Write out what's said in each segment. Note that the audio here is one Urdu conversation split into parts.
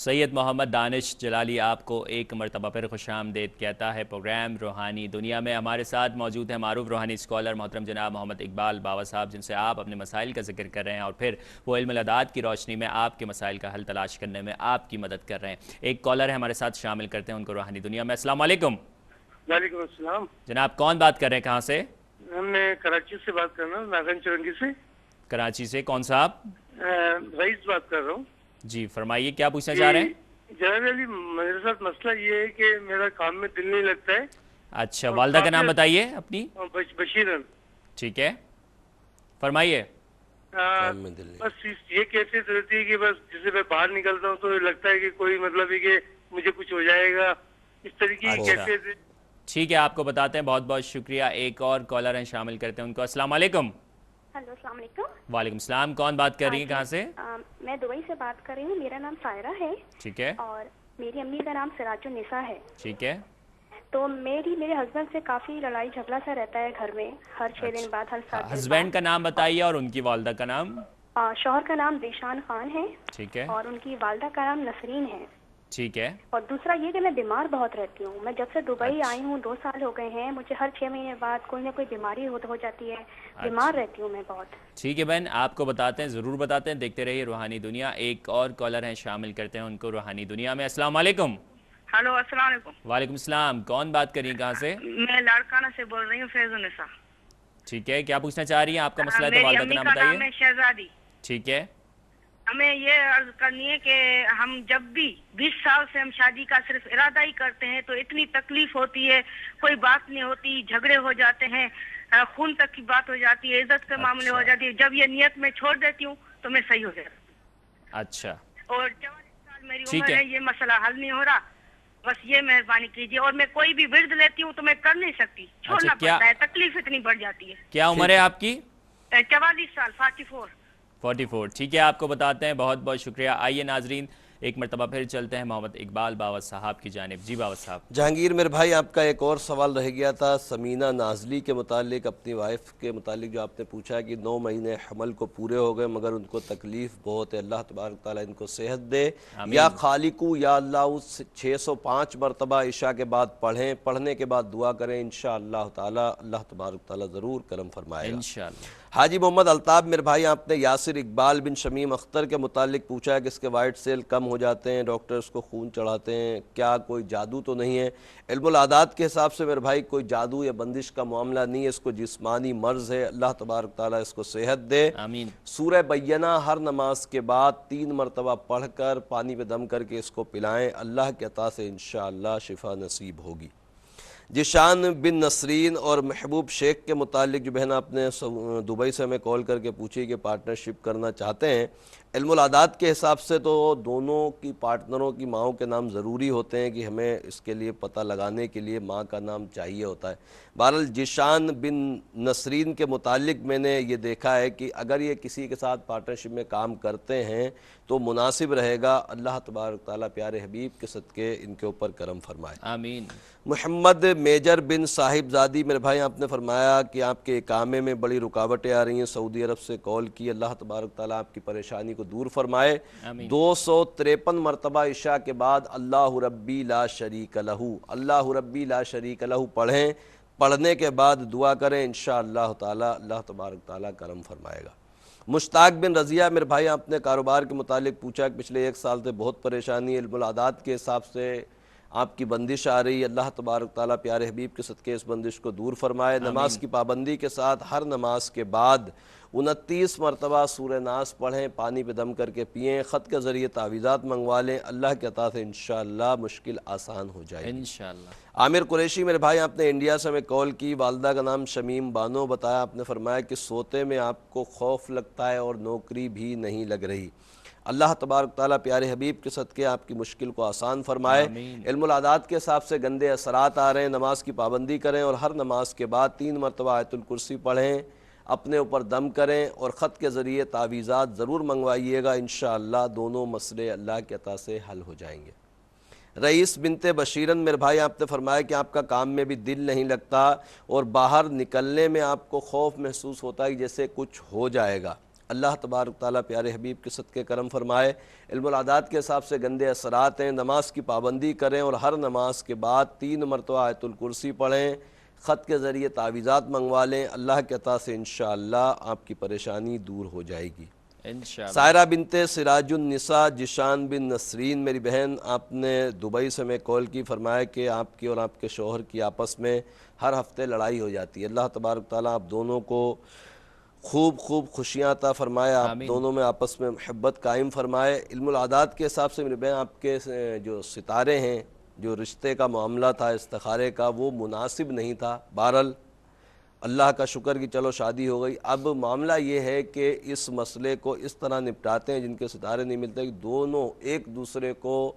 سید محمد دانش جلالی آپ کو ایک مرتبہ پھر خوش آمدید کہتا ہے پروگرام روحانی دنیا میں۔ ہمارے ساتھ موجود ہیں معروف روحانی اسکالر محترم جناب محمد اقبال باوا صاحب، جن سے آپ اپنے مسائل کا ذکر کر رہے ہیں اور پھر وہ علم العداد کی روشنی میں آپ کے مسائل کا حل تلاش کرنے میں آپ کی مدد کر رہے ہیں۔ ایک کالر ہے ہمارے ساتھ، شامل کرتے ہیں ان کو روحانی دنیا میں۔ السلام علیکم وعلیکم السلام جناب، کون بات کر رہے ہیں، کہاں سے؟ میں کراچی سے بات کر رہا ہوں، ناگن چورنگی سے۔ کراچی سے کون صاحب؟ رئیس بات کر رہا ہوں جی فرمائیے، کیا پوچھنا چاہ رہے ہیں؟ جناب علی، میرے ساتھ مسئلہ یہ ہے کہ میرا کام میں دل نہیں لگتا ہے۔ اچھا، والدہ کا نام بتائیے اپنی۔ بشیرن۔ ٹھیک ہے، فرمائیے۔ بس یہ کیفیت رہتی ہے کہ بس جسے میں باہر نکلتا ہوں تو لگتا ہے کہ کوئی مطلب ہے کہ مجھے کچھ ہو جائے گا، اس طریقے کی کیفیت ہے۔ ٹھیک ہے، آپ کو بتاتے ہیں، بہت بہت شکریہ۔ ایک اور کالر ہیں، شامل کرتے ہیں ان کو۔ السلام علیکم۔ ہیلو، السلام علیکم۔ وعلیکم السلام، کون بات کر رہی ہیں، کہاں سے؟ میں دبئی سے بات کر رہی ہوں، میرا نام سائرہ ہے۔ ٹھیک ہے۔ اور میری امی کا نام سراج النساء ہے۔ ٹھیک ہے۔ تو میرے ہسبینڈ سے کافی لڑائی جھگڑا سا رہتا ہے گھر میں، ہر 6 دن بعد، ہر 7 دن۔ ہسبینڈ کا نام بتائیے اور ان کی والدہ کا نام۔ شوہر کا نام ذیشان خان ہے۔ ٹھیک ہے۔ اور ان کی والدہ کا نام نسرین ہے۔ ٹھیک ہے۔ اور دوسرا یہ کہ میں بیمار بہت رہتی ہوں، میں جب سے دبئی آئی ہوں 2 سال ہو گئے ہیں، مجھے ہر 6 مہینے بعد کوئی نہ کوئی بیماری ہو جاتی ہے، بیمار رہتی ہوں میں بہت۔ ٹھیک ہے بہن، آپ کو بتاتے ہیں، ضرور بتاتے ہیں، دیکھتے رہیے روحانی دنیا۔ ایک اور کالر ہیں، شامل کرتے ہیں ان کو روحانی دنیا میں۔ السلام علیکم۔ ہلو، السلام علیکم۔ وعلیکم السلام، کون بات کر رہی ہیں، کہاں سے؟ میں لاڑکانہ سے بول رہی ہوں، فیض النساء۔ ٹھیک ہے، کیا پوچھنا چاہ رہی ہیں؟ آپ کا مسئلہ ہے تو والدہ کا نام میری امی کا نام بتائیے۔ ہے شہزادی۔ ٹھیک ہے۔ ہمیں یہ عرض کرنی ہے کہ ہم جب بھی 20 سال سے ہم شادی کا صرف ارادہ ہی کرتے ہیں تو اتنی تکلیف ہوتی ہے، کوئی بات نہیں ہوتی، جھگڑے ہو جاتے ہیں، خون تک کی بات ہو جاتی ہے، عزت کے معاملے ہو جاتی ہے۔ جب یہ نیت میں چھوڑ دیتی ہوں تو میں صحیح ہو جاتی ہوں۔ اچھا، اور 44 سال میری عمر ہے، یہ مسئلہ حل نہیں ہو رہا، بس یہ مہربانی کیجیے۔ اور میں کوئی بھی ورد لیتی ہوں تو میں کر نہیں سکتی، چھوڑنا پڑتا ہے، تکلیف اتنی بڑھ جاتی ہے۔ کیا عمر ہے آپ کی؟ 44 سال، 44۔ ٹھیک ہے، آپ کو بتاتے ہیں، بہت بہت شکریہ۔ آئیے ناظرین، ایک مرتبہ پھر چلتے ہیں محمد اقبال باوا صاحب کی جانب۔ جی باوا صاحب۔ جہانگیر میرے بھائی، آپ کا ایک اور سوال رہ گیا تھا سمینہ نازلی کے متعلق، اپنی وائف کے متعلق، جو آپ نے پوچھا کہ 9 مہینے حمل کو پورے ہو گئے مگر ان کو تکلیف بہت ہے، اللہ تبارک تعالیٰ ان کو صحت دے۔ یا خالقو یا اللہ، 605 مرتبہ عشاء کے بعد پڑھیں، پڑھنے کے بعد دعا کریں، انشاءاللہ تعالیٰ اللہ تبارک تعالیٰ ضرور کرم فرمائے گا انشاءاللہ۔ حاجی محمد الطاف میرے بھائی، آپ نے یاسر اقبال بن شمیم اختر کے متعلق پوچھا ہے کہ اس کے وائٹ سیل کم ہو جاتے ہیں، ڈاکٹر اس کو خون چڑھاتے ہیں، کیا کوئی جادو تو نہیں ہے؟ علم العادات کے حساب سے میرے بھائی کوئی جادو یا بندش کا معاملہ نہیں ہے، اس کو جسمانی مرض ہے، اللہ تبارک تعالیٰ اس کو صحت دے۔ آمین۔ سورہ بینہ ہر نماز کے بعد 3 مرتبہ پڑھ کر پانی پہ دم کر کے اس کو پلائیں، اللہ کے عطا سے انشاءاللہ شفا نصیب ہوگی۔ جشان بن نسرین اور محبوب شیخ کے متعلق جو بہن آپ نے دبئی سے ہمیں کال کر کے پوچھی کہ پارٹنرشپ کرنا چاہتے ہیں، علم العادات کے حساب سے تو دونوں کی پارٹنروں کی ماؤں کے نام ضروری ہوتے ہیں کہ ہمیں اس کے لیے پتہ لگانے کے لیے ماں کا نام چاہیے ہوتا ہے۔ بہرحال جشان بن نسرین کے متعلق میں نے یہ دیکھا ہے کہ اگر یہ کسی کے ساتھ پارٹنرشپ میں کام کرتے ہیں تو مناسب رہے گا، اللہ تبارک تعالیٰ پیارے حبیب کے صدقے ان کے اوپر کرم فرمائے۔ آمین۔ محمد میجر بن صاحب زادی میرے بھائی، آپ نے فرمایا کہ آپ کے اقامے میں بڑی رکاوٹیں آ رہی ہیں، سعودی عرب سے کال کی، اللہ تبارک تعالیٰ آپ کی پریشانی کو دور فرمائے۔ 253 مرتبہ عشاء کے بعد اللہ ربی لا شریک لہو، اللہ ربی لا شریک لہو پڑھیں، پڑھنے کے بعد دعا کریں، انشاءاللہ تعالیٰ اللہ تبارک تعالیٰ کرم فرمائے گا۔ مشتاق بن رضیہ میرے بھائی، آپ نے کاروبار کے متعلق پوچھا کہ پچھلے 1 سال سے بہت پریشانی، علم العادات کے حساب سے آپ کی بندش آ رہی ہے، اللہ تبارک تعالیٰ پیارے حبیب کے صدقے اس بندش کو دور فرمائے۔ نماز کی پابندی کے ساتھ ہر نماز کے بعد 29 مرتبہ سورہ ناس پڑھیں، پانی پہ دم کر کے پئیں، خط کے ذریعے تعویذات منگوا لیں، اللہ کے عطا سے انشاءاللہ مشکل آسان ہو جائے گی انشاءاللہ۔ عامر قریشی میرے بھائی، آپ نے انڈیا سے ہمیں کال کی، والدہ کا نام شمیم بانو بتایا، آپ نے فرمایا کہ سوتے میں آپ کو خوف لگتا ہے اور نوکری بھی نہیں لگ رہی، اللہ تبارک تعالیٰ پیارے حبیب کے صدقے آپ کی مشکل کو آسان فرمائے۔ علم العادات کے حساب سے گندے اثرات آ رہے ہیں، نماز کی پابندی کریں اور ہر نماز کے بعد 3 مرتبہ آیت الکرسی پڑھیں، اپنے اوپر دم کریں اور خط کے ذریعے تعویذات ضرور منگوائیے گا، انشاءاللہ دونوں مسئلے اللہ کے عطا سے حل ہو جائیں گے۔ رئیس بنت بشیرن میرے بھائی، آپ نے فرمایا کہ آپ کا کام میں بھی دل نہیں لگتا اور باہر نکلنے میں آپ کو خوف محسوس ہوتا ہے جیسے کچھ ہو جائے گا، اللہ تبارک تعالیٰ پیارے حبیب کے صدقے کرم فرمائے۔ علم العادات کے حساب سے گندے اثرات ہیں، نماز کی پابندی کریں اور ہر نماز کے بعد 3 مرتبہ آیت الکرسی پڑھیں، خط کے ذریعے تعویذات منگوا لیں، اللہ کے عطا سے انشاءاللہ آپ کی پریشانی دور ہو جائے گی۔ انشاءاللہ۔ سائرہ بنت سراج النساء جشان بن نسرین، میری بہن، آپ نے دبئی سے میں کال کی، فرمایا کہ آپ کی اور آپ کے شوہر کی آپس میں ہر ہفتے لڑائی ہو جاتی ہے۔ اللہ تبارک تعالیٰ آپ دونوں کو خوب خوشیاں عطا فرمائے، آپ دونوں میں آپس میں محبت قائم فرمائے۔ علم العادات کے حساب سے میری بہن آپ کے جو ستارے ہیں، جو رشتے کا معاملہ تھا استخارے کا، وہ مناسب نہیں تھا۔ بہرحال اللہ کا شکر کہ چلو شادی ہو گئی۔ اب معاملہ یہ ہے کہ اس مسئلے کو اس طرح نپٹاتے ہیں، جن کے ستارے نہیں ملتے، کہ دونوں ایک دوسرے کو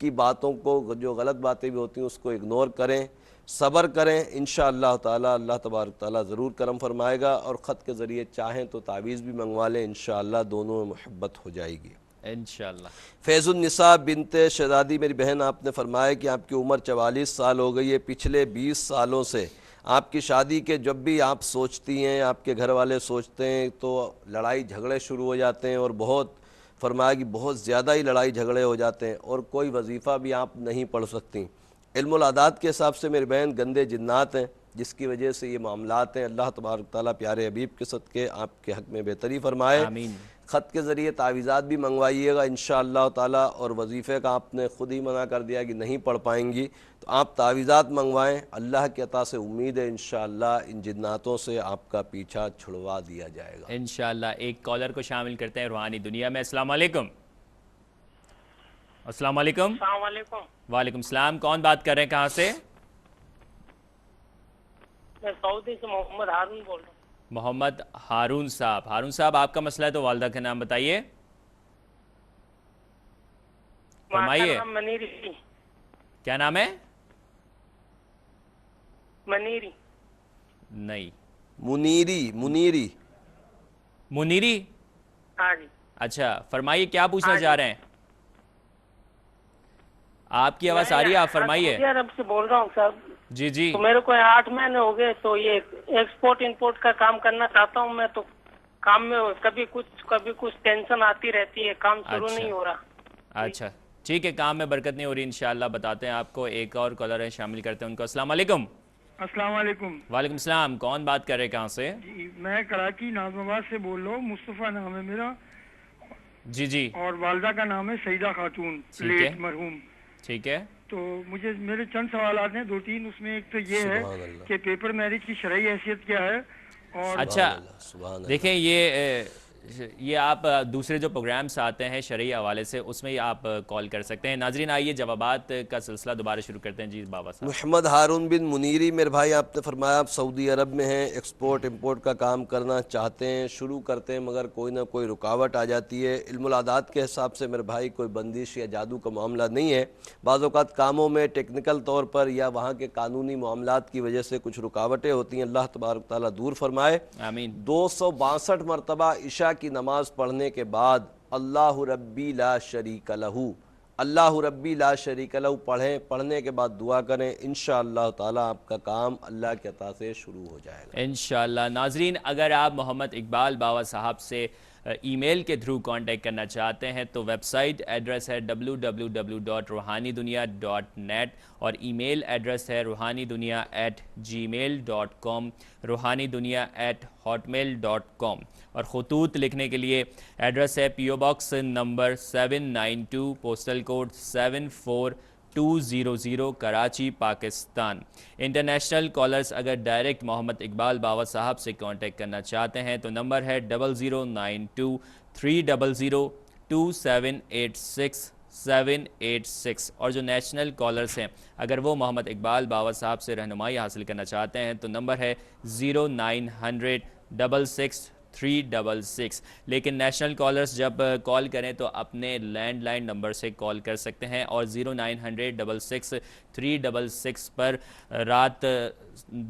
کی باتوں کو، جو غلط باتیں بھی ہوتی ہیں اس کو اگنور کریں، صبر کریں، انشاءاللہ تعالی اللہ تبارک تعالیٰ ضرور کرم فرمائے گا، اور خط کے ذریعے چاہیں تو تعویذ بھی منگوا لیں، انشاءاللہ دونوں میں محبت ہو جائے گی انشاءاللہ۔ فیض النساء بنت شہزادی، میری بہن، آپ نے فرمایا کہ آپ کی عمر 44 سال ہو گئی ہے، پچھلے 20 سالوں سے آپ کی شادی کے جب بھی آپ سوچتی ہیں، آپ کے گھر والے سوچتے ہیں، تو لڑائی جھگڑے شروع ہو جاتے ہیں، اور فرمایا کہ بہت زیادہ ہی لڑائی جھگڑے ہو جاتے ہیں، اور کوئی وظیفہ بھی آپ نہیں پڑھ سکتی۔ علم العادات کے حساب سے میری بہن گندے جنات ہیں جس کی وجہ سے یہ معاملات ہیں۔ اللہ تبارک تعالیٰ پیارے حبیب کے صدقے آپ کے حق میں بہتری فرمائے۔ آمین۔ خط کے ذریعے تعویذات بھی منگوائیے گا انشاءاللہ تعالیٰ، اور وظیفے کا آپ نے خود ہی منع کر دیا کہ نہیں پڑھ پائیں گی، تو آپ تعویذات منگوائیں، اللہ کے عطا سے امید ہے انشاءاللہ ان جناتوں سے آپ کا پیچھا چھڑوا دیا جائے گا انشاءاللہ۔ ایک کالر کو شامل کرتے ہیں روحانی دنیا میں۔ السلام علیکم۔ السلام علیکم۔ السلام علیکم۔ وعلیکم السلام، کون بات کر رہے ہیں، کہاں سے؟ میں سعودی سے محمد ہارون بول رہا ہوں۔ محمد ہارون صاحب۔ ہارون صاحب، آپ کا مسئلہ ہے تو والدہ کا نام بتائیے، فرمائیے۔ منیری۔ کیا نام ہے؟ منیری۔ نہیں، منیری منیری۔ ہاں جی۔ اچھا، فرمائیے کیا پوچھنا چاہ رہے ہیں؟ آپ کی آواز آ رہی ہے، آپ فرمائیے۔ سعودی عرب سے بول رہا ہوں صاحب۔ جی جی۔ تو میرے کو 8 مہینے ہو گئے، تو یہ ایکسپورٹ امپورٹ کا کام کرنا چاہتا ہوں میں، تو کام میں کبھی کچھ ٹینشن آتی رہتی ہے، کام شروع نہیں ہو رہا۔ اچھا ٹھیک ہے، کام میں برکت نہیں ہو رہی، انشاءاللہ بتاتے ہیں آپ کو۔ ایک اور کالر ہے، شامل کرتے ہیں ان کو۔ السلام علیکم۔ السلام علیکم۔ وعلیکم السلام، کون بات کر رہے ہیں، کہاں سے؟ جی میں کراچی ناظم آباد سے بول رہا ہوں، مصطفیٰ نام ہے میرا، جی جی اور والدہ کا نام ہے سیدہ خاتون، ٹھیک ہے۔ لیٹ مرحوم۔ ٹھیک ہے۔ تو میرے چند سوالات ہیں، 2-3، اس میں ایک تو یہ ہے سبحان اللہ۔ کہ پیپر میرج کی شرعی حیثیت کیا ہے، اور اچھا سبحان اللہ۔ دیکھیں، یہ آپ دوسرے جو پروگرامز آتے ہیں شرعی حوالے سے، اس میں آپ کال کر سکتے ہیں۔ ناظرین آئیے جوابات کا سلسلہ دوبارہ شروع کرتے ہیں۔ جی بابا صاحب۔ محمد ہارون بن منیری، میرے بھائی، آپ نے فرمایا آپ سعودی عرب میں ہیں، ایکسپورٹ امپورٹ کا کام کرنا چاہتے ہیں، شروع کرتے ہیں، مگر کوئی نہ کوئی رکاوٹ آ جاتی ہے۔ علم العادات کے حساب سے میرے بھائی کوئی بندش یا جادو کا معاملہ نہیں ہے، بعض اوقات کاموں میں ٹیکنیکل طور پر یا وہاں کے قانونی معاملات کی وجہ سے کچھ رکاوٹیں ہوتی ہیں، اللہ تبارک تعالیٰ دور فرمائے۔ آمین۔ 262 مرتبہ عشاء کی نماز پڑھنے کے بعد اللہ ربی لا شریک لہو، اللہ ربی لا شریک لہو پڑھنے کے بعد دعا کریں، انشاءاللہ تعالیٰ آپ کا کام اللہ کے عطا سے شروع ہو جائے گا انشاءاللہ۔ ناظرین، اگر آپ محمد اقبال باوا صاحب سے ای میل کے تھرو کانٹیکٹ کرنا چاہتے ہیں تو ویب سائٹ ایڈریس ہے www.ruhanidunia.net، اور ای میل ایڈریس ہے ruhanidunia@gmail.com، ruhanidunia@hotmail.com، اور خطوط لکھنے کے لیے ایڈریس ہے P O box number 792، postal code 74200، Karachi, Pakistan. International callers اگر ڈائریکٹ محمد اقبال باوا صاحب سے کانٹیکٹ کرنا چاہتے ہیں تو نمبر ہے 0092-300-2786 اور جو نیشنل کالرز ہیں اگر وہ محمد اقبال باوا صاحب سے رہنمائی حاصل کرنا چاہتے ہیں تو نمبر ہے 0900-66-366۔ لیکن نیشنل کالرز جب کال کریں تو اپنے لینڈ لائن نمبر سے کال کر سکتے ہیں، اور 0900-66-366 پر رات